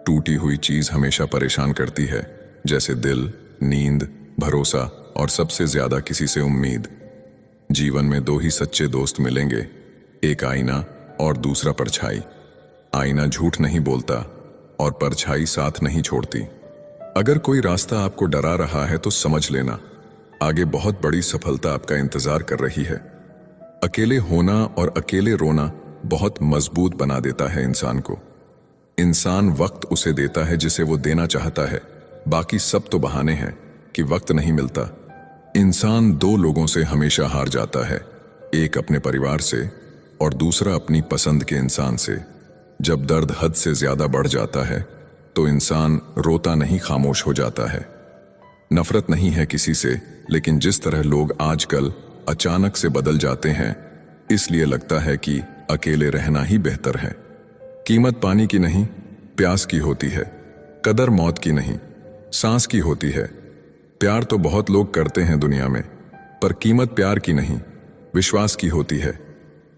टूटी हुई चीज हमेशा परेशान करती है, जैसे दिल, नींद, भरोसा और सबसे ज्यादा किसी से उम्मीद। जीवन में दो ही सच्चे दोस्त मिलेंगे, एक आईना और दूसरा परछाई। आईना झूठ नहीं बोलता और परछाई साथ नहीं छोड़ती। अगर कोई रास्ता आपको डरा रहा है तो समझ लेना, आगे बहुत बड़ी सफलता आपका इंतजार कर रही है। अकेले होना और अकेले रोना बहुत मजबूत बना देता है इंसान को। इंसान वक्त उसे देता है जिसे वो देना चाहता है, बाकी सब तो बहाने हैं कि वक्त नहीं मिलता। इंसान दो लोगों से हमेशा हार जाता है, एक अपने परिवार से और दूसरा अपनी पसंद के इंसान से। जब दर्द हद से ज्यादा बढ़ जाता है तो इंसान रोता नहीं, खामोश हो जाता है। नफरत नहीं है किसी से, लेकिन जिस तरह लोग आजकल अचानक से बदल जाते हैं, इसलिए लगता है कि अकेले रहना ही बेहतर है। कीमत पानी की नहीं, प्यास की होती है। कदर मौत की नहीं, सांस की होती है। प्यार तो बहुत लोग करते हैं दुनिया में, पर कीमत प्यार की नहीं, विश्वास की होती है।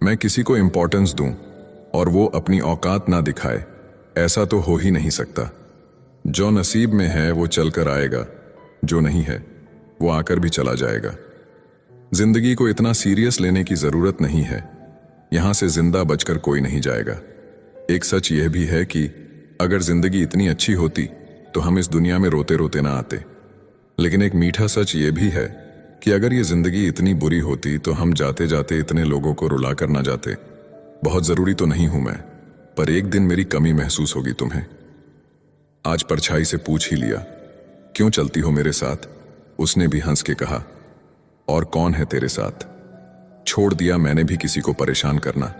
मैं किसी को इंपॉर्टेंस दूं और वो अपनी औकात ना दिखाए, ऐसा तो हो ही नहीं सकता। जो नसीब में है वो चलकर आएगा, जो नहीं है वो आकर भी चला जाएगा। जिंदगी को इतना सीरियस लेने की जरूरत नहीं है, यहां से जिंदा बचकर कोई नहीं जाएगा। एक सच यह भी है कि अगर जिंदगी इतनी अच्छी होती तो हम इस दुनिया में रोते रोते ना आते। लेकिन एक मीठा सच यह भी है कि अगर ये जिंदगी इतनी बुरी होती तो हम जाते जाते इतने लोगों को रुला कर ना जाते। बहुत जरूरी तो नहीं हूं मैं, पर एक दिन मेरी कमी महसूस होगी तुम्हें। आज परछाई से पूछ ही लिया, क्यों चलती हो मेरे साथ? उसने भी हंस के कहा, और कौन है तेरे साथ? छोड़ दिया मैंने भी किसी को परेशान करना,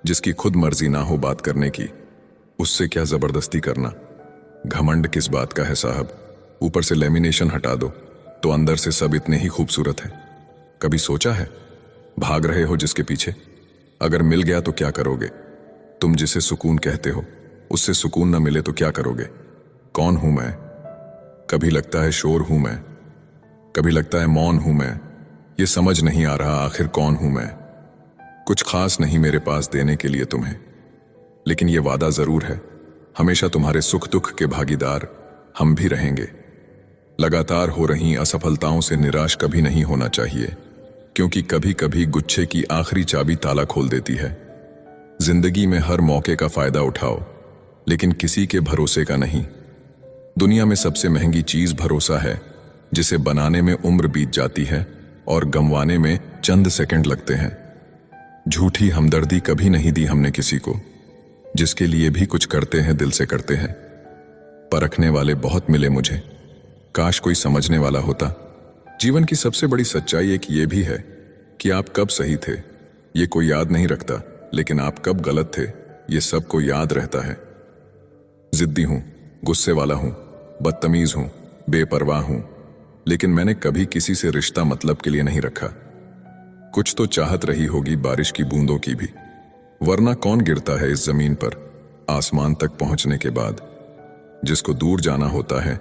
जिसकी खुद मर्जी ना हो बात करने की, उससे क्या जबरदस्ती करना। घमंड किस बात का है साहब? ऊपर से लेमिनेशन हटा दो तो अंदर से सब इतने ही खूबसूरत है। कभी सोचा है भाग रहे हो जिसके पीछे, अगर मिल गया तो क्या करोगे? तुम जिसे सुकून कहते हो उससे सुकून न मिले तो क्या करोगे? कौन हूं मैं? कभी लगता है शोर हूं मैं, कभी लगता है मौन हूं मैं। ये समझ नहीं आ रहा आखिर कौन हूं मैं। कुछ खास नहीं मेरे पास देने के लिए तुम्हें, लेकिन ये वादा जरूर है, हमेशा तुम्हारे सुख दुख के भागीदार हम भी रहेंगे। लगातार हो रही असफलताओं से निराश कभी नहीं होना चाहिए, क्योंकि कभी कभी गुच्छे की आखिरी चाबी ताला खोल देती है। जिंदगी में हर मौके का फायदा उठाओ, लेकिन किसी के भरोसे का नहीं। दुनिया में सबसे महंगी चीज भरोसा है, जिसे बनाने में उम्र बीत जाती है और गंवाने में चंद सेकंड लगते हैं। झूठी हमदर्दी कभी नहीं दी हमने किसी को, जिसके लिए भी कुछ करते हैं दिल से करते हैं। परखने वाले बहुत मिले मुझे, काश कोई समझने वाला होता। जीवन की सबसे बड़ी सच्चाई एक ये भी है कि आप कब सही थे ये कोई याद नहीं रखता, लेकिन आप कब गलत थे ये सबको याद रहता है। जिद्दी हूं, गुस्से वाला हूं, बदतमीज हूं, बेपरवाह हूं, लेकिन मैंने कभी किसी से रिश्ता मतलब के लिए नहीं रखा। कुछ तो चाहत रही होगी बारिश की बूंदों की भी, वरना कौन गिरता है इस जमीन पर आसमान तक पहुंचने के बाद। जिसको दूर जाना होता है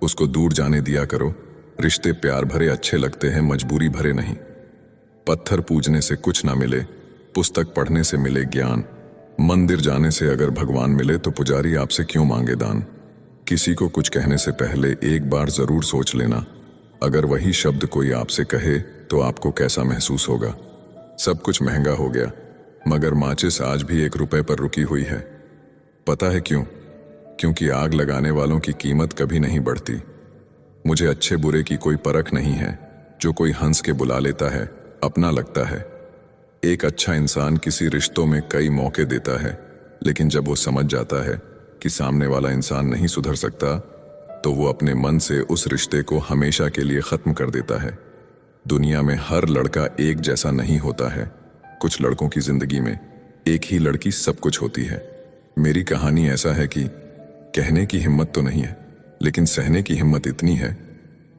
उसको दूर जाने दिया करो। रिश्ते प्यार भरे अच्छे लगते हैं, मजबूरी भरे नहीं। पत्थर पूजने से कुछ ना मिले, पुस्तक पढ़ने से मिले ज्ञान। मंदिर जाने से अगर भगवान मिले तो पुजारी आपसे क्यों मांगे दान। किसी को कुछ कहने से पहले एक बार जरूर सोच लेना, अगर वही शब्द कोई आपसे कहे तो आपको कैसा महसूस होगा। सब कुछ महंगा हो गया, मगर माचिस आज भी 1 रुपए पर रुकी हुई है। पता है क्यों? क्योंकि आग लगाने वालों की कीमत कभी नहीं बढ़ती। मुझे अच्छे बुरे की कोई परख नहीं है, जो कोई हंस के बुला लेता है अपना लगता है। एक अच्छा इंसान किसी रिश्तों में कई मौके देता है, लेकिन जब वो समझ जाता है कि सामने वाला इंसान नहीं सुधर सकता, तो वो अपने मन से उस रिश्ते को हमेशा के लिए खत्म कर देता है। दुनिया में हर लड़का एक जैसा नहीं होता है। कुछ लड़कों की जिंदगी में एक ही लड़की सब कुछ होती है। मेरी कहानी ऐसा है कि कहने की हिम्मत तो नहीं है, लेकिन सहने की हिम्मत इतनी है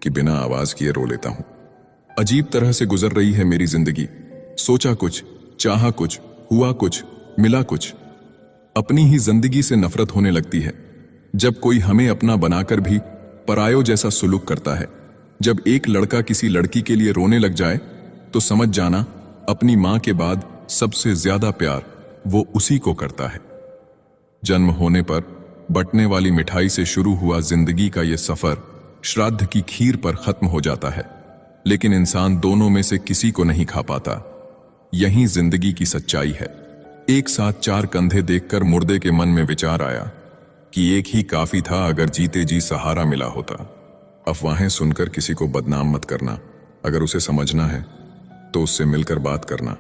कि बिना आवाज किए रो लेता हूं। अजीब तरह से गुजर रही है मेरी जिंदगी। सोचा कुछ, चाहा कुछ, हुआ कुछ, मिला कुछ। अपनी ही जिंदगी से नफरत होने लगती है जब कोई हमें अपना बनाकर भी परायों जैसा सुलूक करता है। जब एक लड़का किसी लड़की के लिए रोने लग जाए तो समझ जाना अपनी मां के बाद सबसे ज्यादा प्यार वो उसी को करता है। जन्म होने पर बंटने वाली मिठाई से शुरू हुआ जिंदगी का ये सफर श्राद्ध की खीर पर खत्म हो जाता है, लेकिन इंसान दोनों में से किसी को नहीं खा पाता। यही जिंदगी की सच्चाई है। एक साथ 4 कंधे देखकर मुर्दे के मन में विचार आया कि एक ही काफी था अगर जीते जी सहारा मिला होता। अफवाहें सुनकर किसी को बदनाम मत करना, अगर उसे समझना है तो उससे मिलकर बात करना।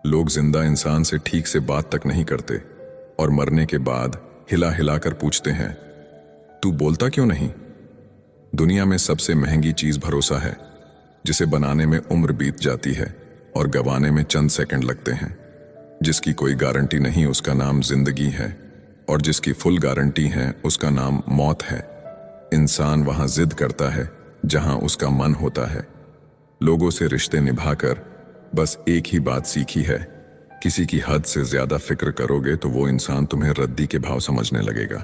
लोग जिंदा इंसान से ठीक से बात तक नहीं करते और मरने के बाद हिला हिला कर पूछते हैं, तू बोलता क्यों नहीं? दुनिया में सबसे महंगी चीज भरोसा है, जिसे बनाने में उम्र बीत जाती है और गंवाने में चंद सेकंड लगते हैं। जिसकी कोई गारंटी नहीं उसका नाम जिंदगी है, और जिसकी फुल गारंटी है उसका नाम मौत है। इंसान वहां जिद करता है जहां उसका मन होता है। लोगों से रिश्ते निभाकर बस एक ही बात सीखी है, किसी की हद से ज्यादा फिक्र करोगे तो वो इंसान तुम्हें रद्दी के भाव समझने लगेगा।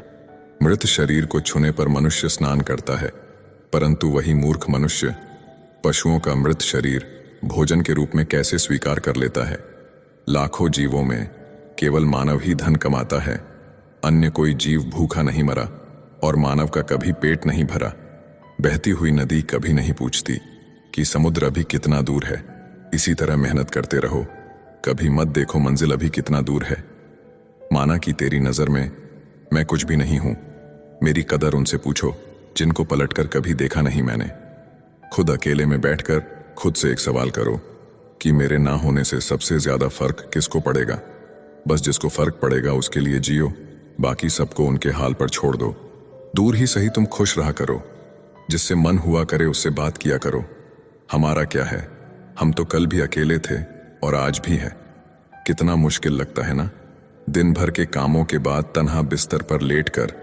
मृत शरीर को छूने पर मनुष्य स्नान करता है, परंतु वही मूर्ख मनुष्य पशुओं का मृत शरीर भोजन के रूप में कैसे स्वीकार कर लेता है। लाखों जीवों में केवल मानव ही धन कमाता है। अन्य कोई जीव भूखा नहीं मरा और मानव का कभी पेट नहीं भरा। बहती हुई नदी कभी नहीं पूछती कि समुद्र अभी कितना दूर है। इसी तरह मेहनत करते रहो, कभी मत देखो मंजिल अभी कितना दूर है। माना कि तेरी नजर में मैं कुछ भी नहीं हूं, मेरी कदर उनसे पूछो जिनको पलटकर कभी देखा नहीं मैंने। खुद अकेले में बैठकर खुद से एक सवाल करो कि मेरे ना होने से सबसे ज्यादा फर्क किसको पड़ेगा। बस जिसको फर्क पड़ेगा उसके लिए जियो, बाकी सबको उनके हाल पर छोड़ दो। दूर ही सही तुम खुश रहा करो, जिससे मन हुआ करे उससे बात किया करो। हमारा क्या है, हम तो कल भी अकेले थे और आज भी है। कितना मुश्किल लगता है ना, दिन भर के कामों के बाद तन्हा बिस्तर पर लेटकर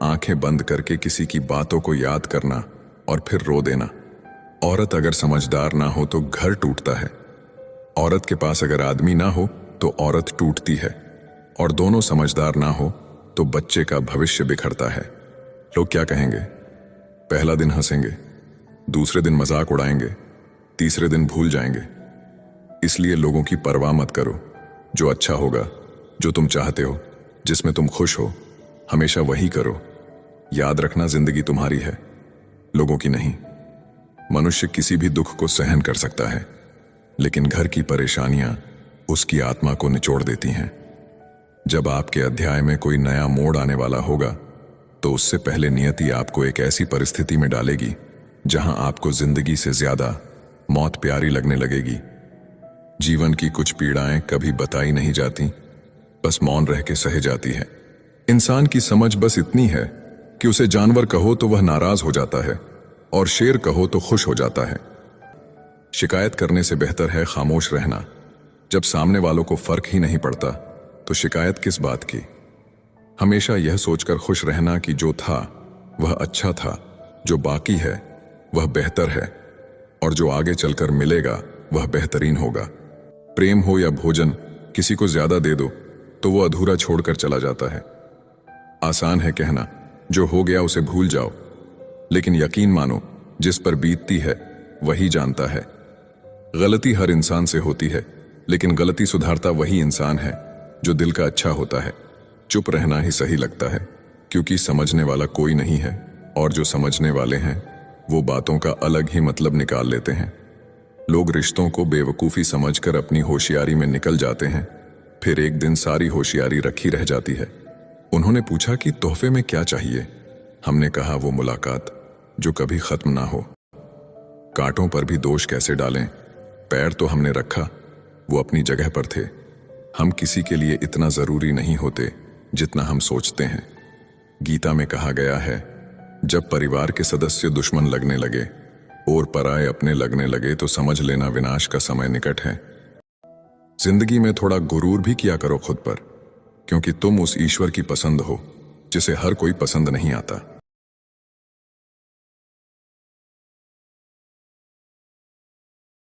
आंखें बंद करके किसी की बातों को याद करना और फिर रो देना। औरत अगर समझदार ना हो तो घर टूटता है, औरत के पास अगर आदमी ना हो तो औरत टूटती है, और दोनों समझदार ना हो तो बच्चे का भविष्य बिखरता है। लोग क्या कहेंगे? पहला दिन हंसेंगे, दूसरे दिन मजाक उड़ाएंगे, तीसरे दिन भूल जाएंगे। इसलिए लोगों की परवाह मत करो। जो अच्छा होगा, जो तुम चाहते हो, जिसमें तुम खुश हो, हमेशा वही करो। याद रखना जिंदगी तुम्हारी है, लोगों की नहीं। मनुष्य किसी भी दुख को सहन कर सकता है, लेकिन घर की परेशानियां उसकी आत्मा को निचोड़ देती हैं। जब आपके अध्याय में कोई नया मोड़ आने वाला होगा तो उससे पहले नियति आपको एक ऐसी परिस्थिति में डालेगी जहां आपको जिंदगी से ज्यादा मौत प्यारी लगने लगेगी। जीवन की कुछ पीड़ाएं कभी बताई नहीं जाती, बस मौन रह के सहे जाती है। इंसान की समझ बस इतनी है कि उसे जानवर कहो तो वह नाराज हो जाता है और शेर कहो तो खुश हो जाता है। शिकायत करने से बेहतर है खामोश रहना। जब सामने वालों को फर्क ही नहीं पड़ता तो शिकायत किस बात की। हमेशा यह सोचकर खुश रहना कि जो था वह अच्छा था, जो बाकी है वह बेहतर है, और जो आगे चलकर मिलेगा वह बेहतरीन होगा। प्रेम हो या भोजन, किसी को ज्यादा दे दो तो वो अधूरा छोड़कर चला जाता है। आसान है कहना जो हो गया उसे भूल जाओ, लेकिन यकीन मानो जिस पर बीतती है वही जानता है। गलती हर इंसान से होती है, लेकिन गलती सुधारता वही इंसान है जो दिल का अच्छा होता है। चुप रहना ही सही लगता है, क्योंकि समझने वाला कोई नहीं है, और जो समझने वाले हैं वो बातों का अलग ही मतलब निकाल लेते हैं। लोग रिश्तों को बेवकूफ़ी समझकर अपनी होशियारी में निकल जाते हैं, फिर एक दिन सारी होशियारी रखी रह जाती है। उन्होंने पूछा कि तोहफे में क्या चाहिए? हमने कहा वो मुलाकात जो कभी खत्म ना हो। कांटों पर भी दोष कैसे डालें? पैर तो हमने रखा, वो अपनी जगह पर थे। हम किसी के लिए इतना जरूरी नहीं होते जितना हम सोचते हैं। गीता में कहा गया है, जब परिवार के सदस्य दुश्मन लगने लगे और पराये अपने लगने लगे तो समझ लेना विनाश का समय निकट है। जिंदगी में थोड़ा गुरूर भी किया करो खुद पर, क्योंकि तुम उस ईश्वर की पसंद हो जिसे हर कोई पसंद नहीं आता।